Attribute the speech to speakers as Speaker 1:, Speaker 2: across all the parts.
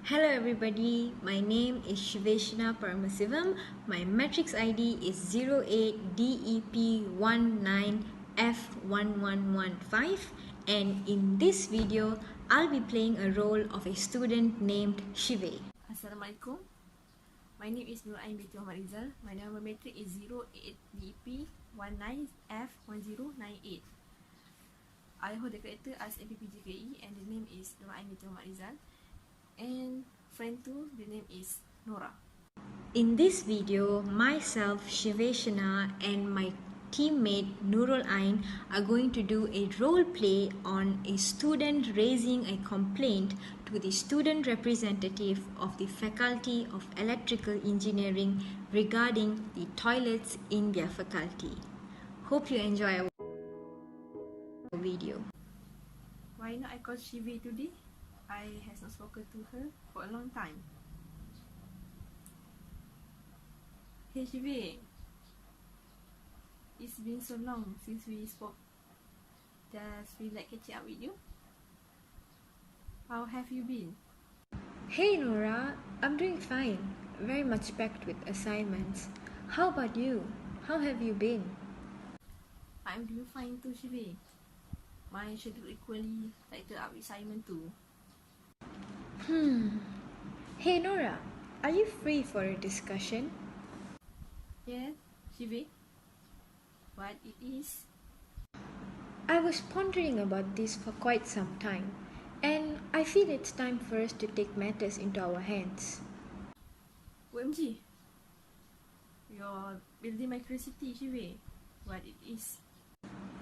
Speaker 1: Hello everybody, my name is Shiwveshana Parmasivam. My matrix ID is 08DEP19F1115, and in this video, I'll be playing a role of a student named Shiwve.
Speaker 2: Assalamualaikum. My name is Nora Ain Rizal. My number matric is 08DEP19F1098. I hold the character as MPPGKE and the name is Nora Ain Rizal. And friend 2, the name is Nora.
Speaker 1: In this video, myself, Shiwveshana, and my teammate Nurul Ain are going to do a role play on a student raising a complaint to the student representative of the Faculty of Electrical Engineering regarding the toilets in their faculty. Hope you enjoy our video.
Speaker 2: Why not I call Shiwve today? I has not spoken to her for a long time. Hey Shiwve, it's been so long since we spoke. Just feel like catching up with you. How have you been?
Speaker 1: Hey Nora, I'm doing fine. Very much packed with assignments. How about you? How have you been?
Speaker 2: I'm doing fine too, Shiwve. My schedule equally tighter up with assignment too.
Speaker 1: Hey Nora, are you free for a discussion?
Speaker 2: Yeah, Shiwve. What it is?
Speaker 1: I was pondering about this for quite some time, and I feel it's time for us to take matters into our hands.
Speaker 2: OMG. You're building my curiosity, Shiwve. What it is?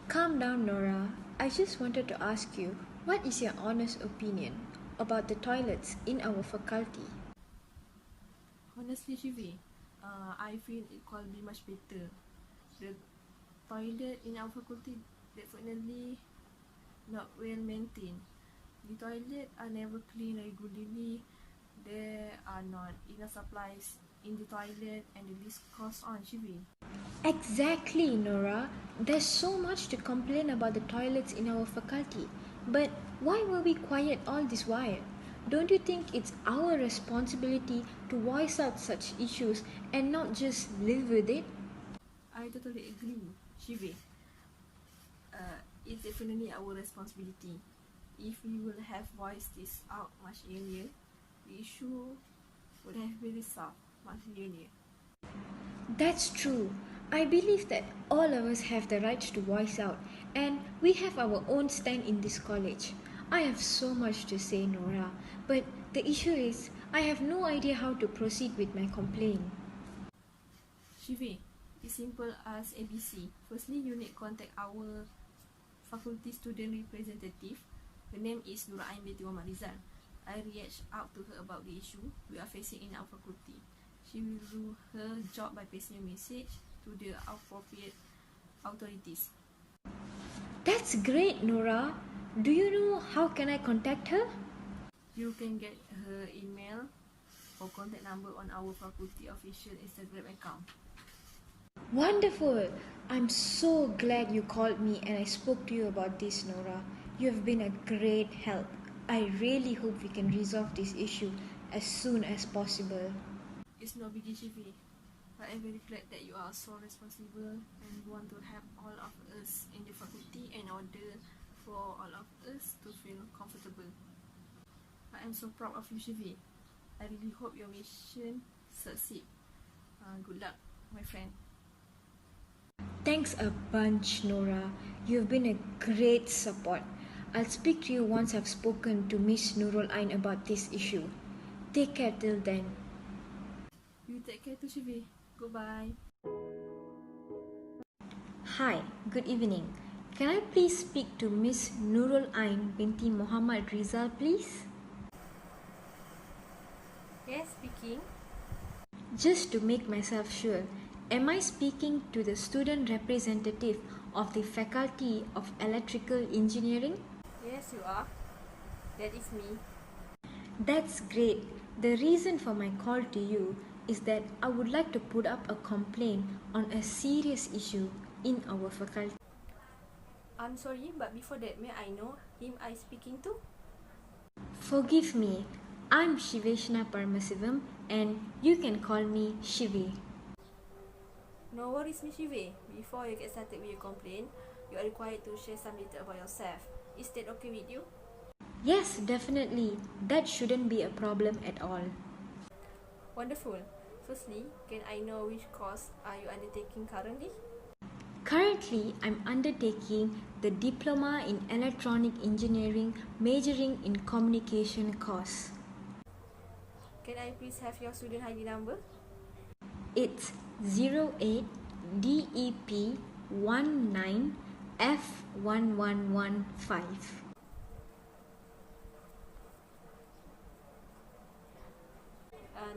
Speaker 1: Calm down, Nora. I just wanted to ask you, what is your honest opinion about the toilets in our faculty?
Speaker 2: Honestly, Shiwve, I feel it could be much better. The toilet in our faculty definitely not well maintained. The toilet are never cleaned regularly. There are not enough supplies in the toilet, and the list goes on, Shiwve.
Speaker 1: Exactly, Nora. There's so much to complain about the toilets in our faculty. But why were we quiet all this while? Don't you think it's our responsibility to voice out such issues and not just live with it?
Speaker 2: I totally agree, Shiwve. It's definitely our responsibility. If we would have voiced this out much earlier, the issue would have been resolved much earlier.
Speaker 1: That's true. I believe that all of us have the right to voice out, and we have our own stand in this college. I have so much to say, Nora, but the issue is I have no idea how to proceed with my complaint.
Speaker 2: Shiwve, it's simple as ABC. Firstly, you need to contact our faculty student representative. Her name is Nora Ain Rizal. I reached out to her about the issue we are facing in our faculty. She will do her job by passing a message to the appropriate authorities.
Speaker 1: That's great, Nora. Do you know how can I contact her?
Speaker 2: You can get her email or contact number on our faculty official Instagram account.
Speaker 1: Wonderful! I'm so glad you called me and I spoke to you about this, Nora. You have been a great help. I really hope we can resolve this issue as soon as possible.
Speaker 2: It's no biggie, Shiwve, but I'm very glad that you are so responsible and want to help all of us in the faculty in order for all of us to feel comfortable. I am so proud of you, Shiwve. I really hope your mission succeed. Good luck, my friend.
Speaker 1: Thanks a bunch, Nora. You've been a great support. I'll speak to you once I've spoken to Miss Nurul Ain about this issue. Take care till then.
Speaker 2: You take care too, Shiwve. Goodbye.
Speaker 1: Hi, good evening. Can I please speak to Miss Nurul Ain binti Muhammad Rizal, please?
Speaker 2: Yes, speaking.
Speaker 1: Just to make myself sure, am I speaking to the student representative of the Faculty of Electrical Engineering?
Speaker 2: Yes, you are. That is me.
Speaker 1: That's great. The reason for my call to you is that I would like to put up a complaint on a serious issue in our faculty.
Speaker 2: I'm sorry, but before that, may I know him I speaking to?
Speaker 1: Forgive me, I'm Shiwveshana Parmasivam and you can call me Shiwve.
Speaker 2: No worries, Miss Shiwve. Before you get started with your complaint, you are required to share some detail about yourself. Is that okay with you?
Speaker 1: Yes, definitely. That shouldn't be a problem at all.
Speaker 2: Wonderful. Firstly, can I know which course are you undertaking currently?
Speaker 1: Currently, I'm undertaking the Diploma in Electronic Engineering majoring in Communication course.
Speaker 2: Can I please have your student ID number?
Speaker 1: It's 08DEP19F1115.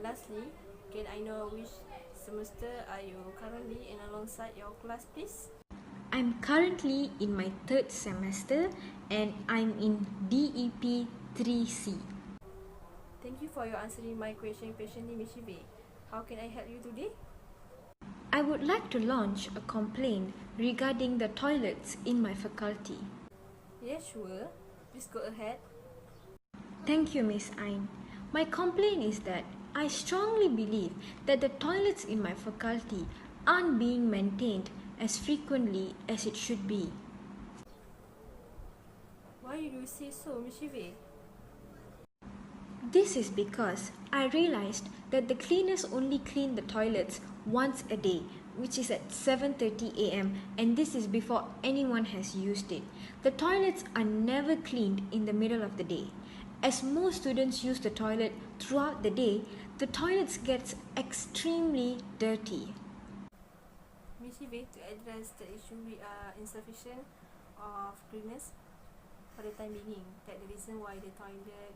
Speaker 2: Lastly, can I know which semester are you currently in alongside your class, please?
Speaker 1: I'm currently in my third semester and I'm in DEP 3C.
Speaker 2: Thank you for your answering my question patiently, Miss Shiwve. How can I help you today?
Speaker 1: I would like to launch a complaint regarding the toilets in my faculty.
Speaker 2: Yes, sure. Please go ahead.
Speaker 1: Thank you, Miss Ain. My complaint is that I strongly believe that the toilets in my faculty aren't being maintained as frequently as it should be.
Speaker 2: Why do you say so, Miss Shiwve?
Speaker 1: This is because I realized that the cleaners only clean the toilets once a day, which is at 7:30 a.m. and this is before anyone has used it. The toilets are never cleaned in the middle of the day. As most students use the toilet throughout the day, the toilets gets extremely dirty.
Speaker 2: Miss Shiwve, to address the issue, we are insufficient of cleaners for the time being. That's the reason why the toilet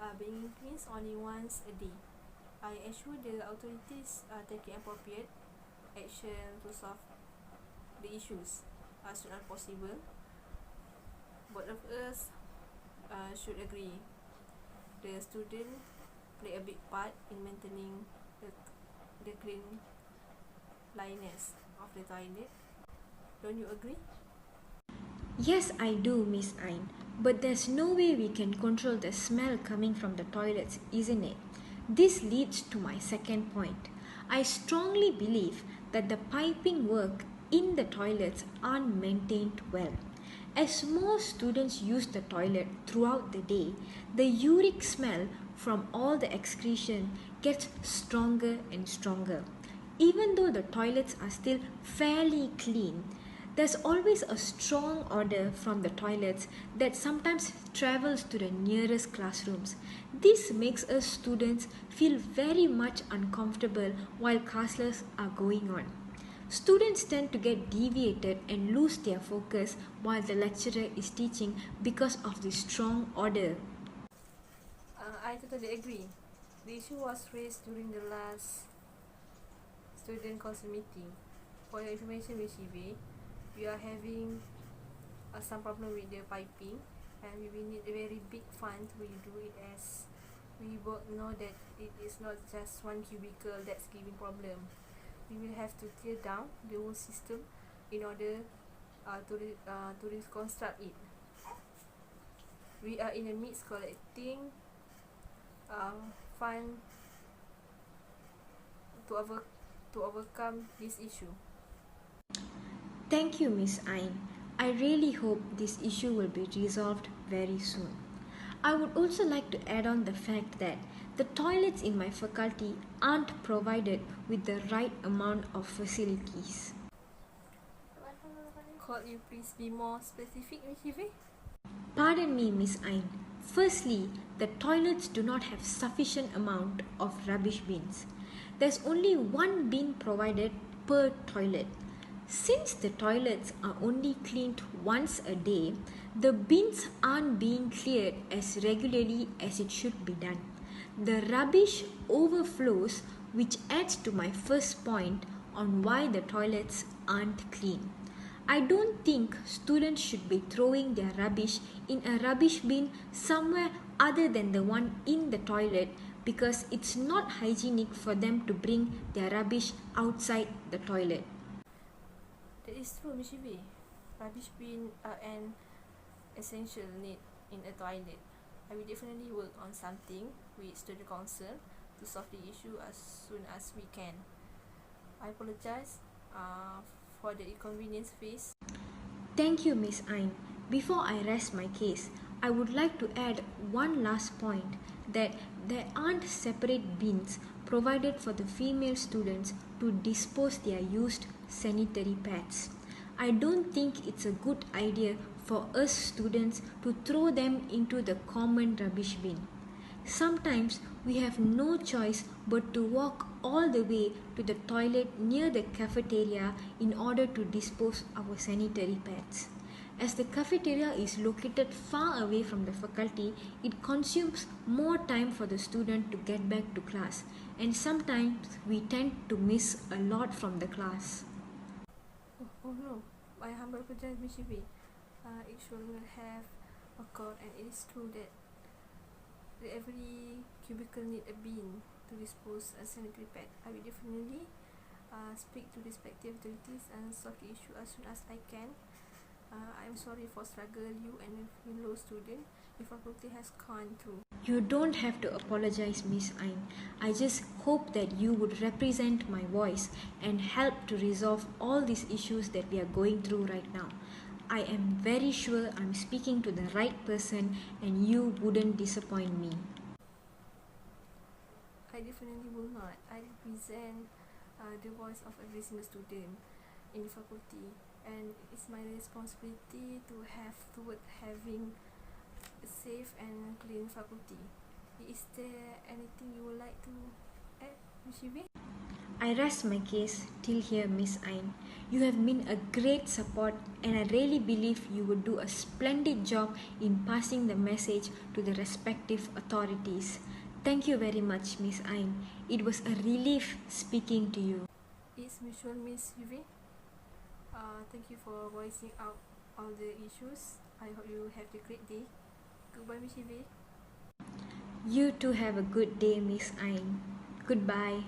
Speaker 2: are being cleansed only once a day. I assure the authorities are taking appropriate action to solve the issues as soon as possible. Both of us should agree. The student play a big part in maintaining the cleanliness of the toilet. Don't you agree?
Speaker 1: Yes, I do, Miss Ain. But there's no way we can control the smell coming from the toilets, isn't it? This leads to my second point. I strongly believe that the piping work in the toilets aren't maintained well. As more students use the toilet throughout the day, the uric smell from all the excretion gets stronger and stronger. Even though the toilets are still fairly clean, there's always a strong odor from the toilets that sometimes travels to the nearest classrooms. This makes us students feel very much uncomfortable while classes are going on. Students tend to get deviated and lose their focus while the lecturer is teaching because of the strong odor.
Speaker 2: I totally agree. The issue was raised during the last student council meeting. For your information, Miss Shiwve, we are having some problem with the piping and we will need a very big fund to redo it, as we both know that it is not just one cubicle that's giving problem. We will have to tear down the whole system in order to reconstruct it. We are in the midst collecting fund to overcome this issue.
Speaker 1: Thank you, Miss Ain. I really hope this issue will be resolved very soon. I would also like to add on the fact that the toilets in my faculty aren't provided with the right amount of facilities.
Speaker 2: Could you please be more specific, Miss Shiwve?
Speaker 1: Pardon me, Miss Ain. Firstly, the toilets do not have sufficient amount of rubbish bins. There's only one bin provided per toilet. Since the toilets are only cleaned once a day, the bins aren't being cleared as regularly as it should be done. The rubbish overflows, which adds to my first point on why the toilets aren't clean. I don't think students should be throwing their rubbish in a rubbish bin somewhere other than the one in the toilet because it's not hygienic for them to bring their rubbish outside the toilet.
Speaker 2: That is true, Miss Shiwve. Rubbish bin are an essential need in a toilet. I will definitely work on something with student council to solve the issue as soon as we can. I apologize for the inconvenience faced.
Speaker 1: Thank you, Miss Ain. Before I rest my case, I would like to add one last point that there aren't separate bins provided for the female students to dispose their used sanitary pads. I don't think it's a good idea for us students to throw them into the common rubbish bin. Sometimes we have no choice but to walk all the way to the toilet near the cafeteria in order to dispose our sanitary pads. As the cafeteria is located far away from the faculty, it consumes more time for the student to get back to class, and sometimes we tend to miss a lot from the class.
Speaker 2: Oh no, I humble apologize, Miss Shiwve. It should have occurred, and it is true that every cubicle need a bin to dispose a sanitary pad. I will definitely speak to respective authorities and solve the issue as soon as I can. I am sorry for struggle you and fellow student the faculty has gone through.
Speaker 1: You don't have to apologize, Miss Ain. I just hope that you would represent my voice and help to resolve all these issues that we are going through right now. I am very sure I'm speaking to the right person and you wouldn't disappoint me.
Speaker 2: I definitely will not. I represent the voice of every single student in the faculty, and it's my responsibility to have toward having a safe and clean faculty. Is there anything you would like to add, Ms. Shiwve?
Speaker 1: I rest my case till here, Miss Ain. You have been a great support and I really believe you would do a splendid job in passing the message to the respective authorities. Thank you very much, Miss Ain. It was a relief speaking to you.
Speaker 2: It's mutual, Ms. Shiwve. Thank you for voicing out all the issues. I hope you have a great day. Goodbye, Ms. Shiwve.
Speaker 1: You too have a good day, Miss Ain. Goodbye.